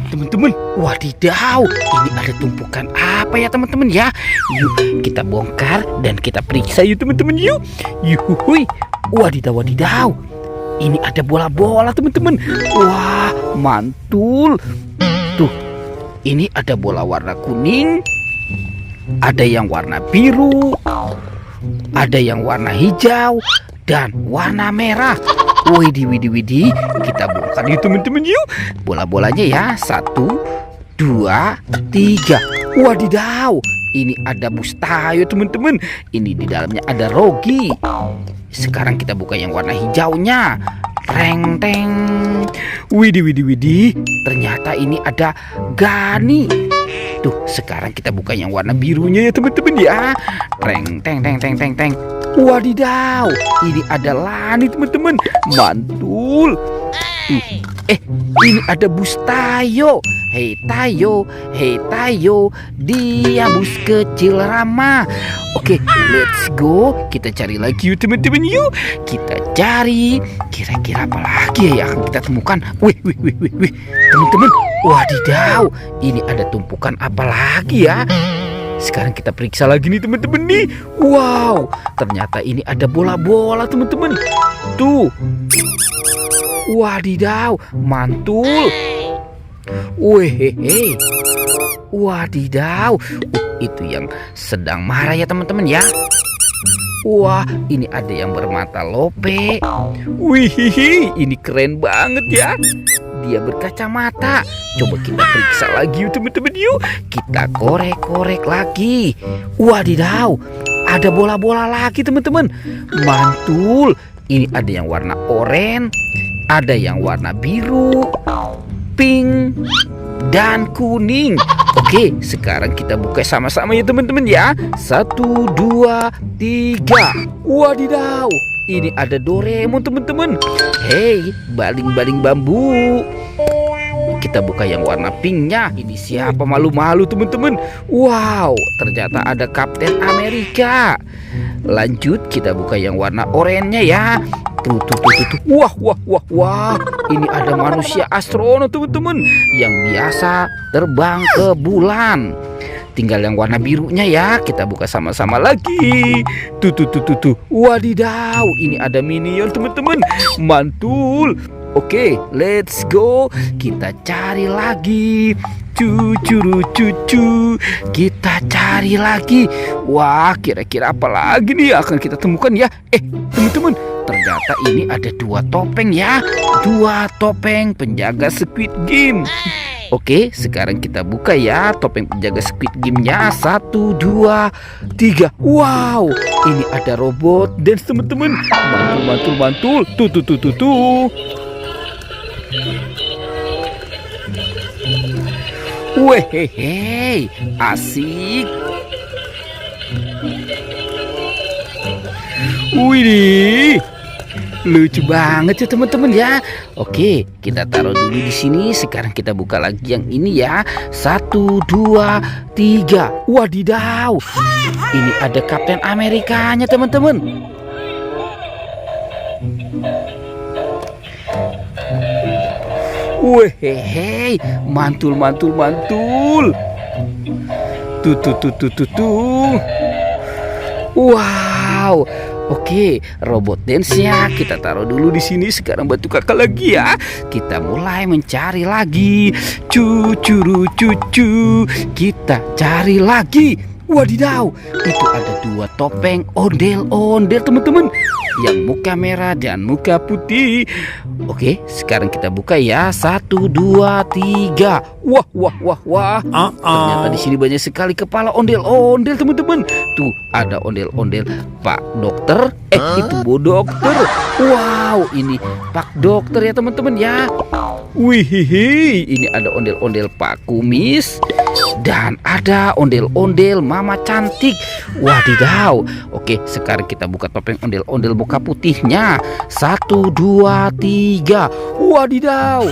Teman-teman, wadidaw, ini ada tumpukan apa ya teman-teman ya? Yuk kita bongkar dan kita periksa yuk teman-teman yuk. Yuhui, wadidaw wadidaw. Ini ada bola-bola teman-teman. Wah, mantul. Tuh, ini ada bola warna kuning, ada yang warna biru, ada yang warna hijau, dan warna merah. Widih, kita bongkar yuk teman-teman yuk. Bola-bolanya ya, 1, 2, 3. Wadidaw, ini ada Bustayo teman-teman. Ini di dalamnya ada Rogi. Sekarang kita buka yang warna hijaunya. Reng teng. Widih, ternyata ini ada Gani. Tuh, sekarang kita buka yang warna birunya ya teman-teman ya. Reng teng teng teng teng teng. Wadidaw, ini ada Lani teman-teman. Mantul. Tuh, ini ada Bustayo. Hei Tayo, dia bus kecil ramah. Oke, let's go. Kita cari lagi yuk teman-teman yuk. Kita cari. Kira-kira apa lagi ya yang akan kita temukan? Wih, teman-teman. Wadidaw, ini ada tumpukan apa lagi ya? Sekarang kita periksa lagi nih teman-teman nih. Wow, ternyata ini ada bola-bola teman-teman. Tuh. Wadidaw, mantul. Wehehe. Wadidaw, itu yang sedang marah ya teman-teman ya. Wah, ini ada yang bermata lope. Wih, ini keren banget ya. Dia berkacamata. Coba kita periksa lagi yuk teman-teman yuk. Kita korek-korek lagi. Wadidaw, ada bola-bola lagi teman-teman. Mantul. Ini ada yang warna oranye, ada yang warna biru, pink, dan kuning. Oke, sekarang kita buka sama-sama ya teman-teman ya. 1, 2, 3. Wadidaw, ini ada Doraemon teman-teman. Hei, baling-baling bambu. Kita buka yang warna pinknya. Ini siapa malu-malu teman-teman. Wow, ternyata ada Kapten Amerika. Lanjut, kita buka yang warna oranye ya. Tuh. Wah. Ini ada manusia astronot teman-teman, yang biasa terbang ke bulan. Tinggal yang warna birunya ya. Kita buka sama-sama lagi. Tuh. Wadidaw, ini ada Minion teman-teman. Mantul. Oke, let's go. Kita cari lagi. Cucu. Kita cari lagi. Wah, kira-kira apa lagi nih akan kita temukan ya? Teman-teman, ternyata ini ada 2 topeng ya. 2 topeng penjaga Squid Game. Oke, sekarang kita buka ya topeng penjaga Squid Game-nya. 1, 2, 3. Wow, ini ada robot dance teman-teman. Mantul. Tuh. Wehehe, asik. Widih, lucu banget ya teman-teman ya. Oke, kita taruh dulu di sini. Sekarang kita buka lagi yang ini ya. 1, 2, 3. Wadidaw, ini ada Kapten Amerikanya teman-teman. Wehehe, mantul. Tuh. Wow. Oke, robot dance-nya kita taruh dulu di sini. Sekarang bantu kakak lagi ya. Kita mulai mencari lagi. Cucu. Kita cari lagi. Wadidaw, itu ada 2 topeng ondel-ondel teman-teman, yang muka merah dan muka putih. Oke, sekarang kita buka ya. 1, 2, 3. Wah. Ternyata di sini banyak sekali kepala ondel-ondel teman-teman. Tuh, ada ondel-ondel Pak Dokter. Itu Bu Dokter. Wow, ini Pak Dokter ya teman-teman ya. Wih, ini ada ondel-ondel Pak Kumis. Dan ada ondel-ondel Mama Cantik. Wadidaw. Oke, sekarang kita buka topeng ondel-ondel muka putihnya. 1, 2, 3. Wadidaw.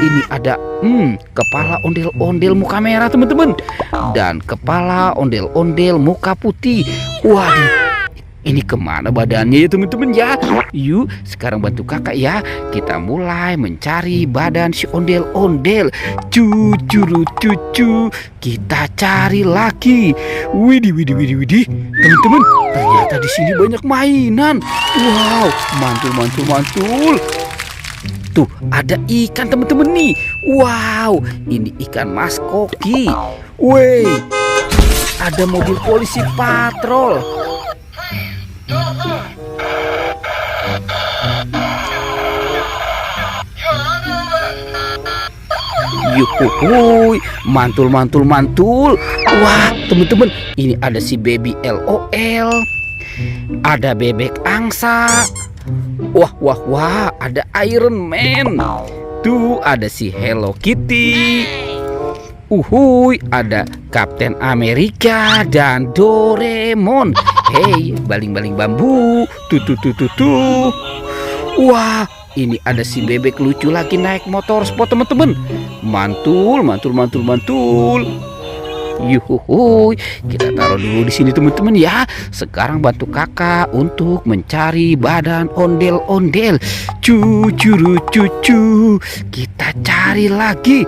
Ini ada kepala ondel-ondel muka merah teman-teman, dan kepala ondel-ondel muka putih. Waduh, ini kemana badannya ya teman-teman ya. Yuk sekarang bantu kakak ya. Kita mulai mencari badan si ondel-ondel. Cucu, kita cari lagi. Widih. Teman-teman, ternyata di sini banyak mainan. Wow, mantul. Tuh, ada ikan teman-teman nih. Wow, ini ikan mas koki. Wey, ada mobil polisi patrol. Yuhuhuy, mantul. Wah, teman-teman, ini ada si baby LOL. Ada bebek angsa. Wah, ada Iron Man. Tuh, ada si Hello Kitty. Uhuy, ada Kapten Amerika dan Doraemon. Hey, baling-baling bambu. Tuh. Wah, ini ada si bebek lucu lagi naik motor sport teman-teman. Mantul. Yuhuhuy, kita taruh dulu di sini teman-teman ya. Sekarang bantu kakak untuk mencari badan ondel-ondel. Cucu, kita cari lagi.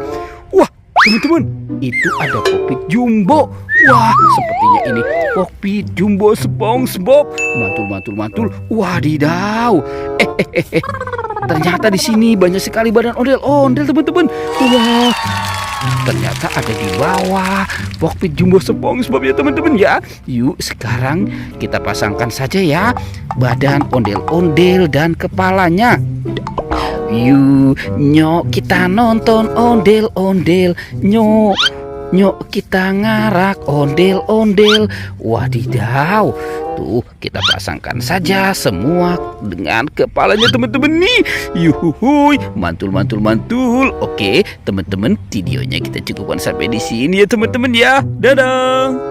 Wah, teman-teman, itu ada kokpit jumbo. Wah, sepertinya ini kokpit jumbo SpongeBob. Mantul. Wadidaw. Ternyata di sini banyak sekali badan ondel-ondel teman-teman. Wah, ternyata ada di bawah kokpit jumbo SpongeBob ya teman-teman ya. Yuk sekarang kita pasangkan saja ya badan ondel-ondel dan kepalanya. Nyok kita nonton ondel-ondel. Nyok kita ngarak ondel-ondel. Wadidaw. Tuh, kita pasangkan saja semua dengan kepalanya teman-teman nih. Yuhuhuy, mantul. Oke, teman-teman, videonya kita cukupkan sampai di sini ya teman-teman ya. Dadah.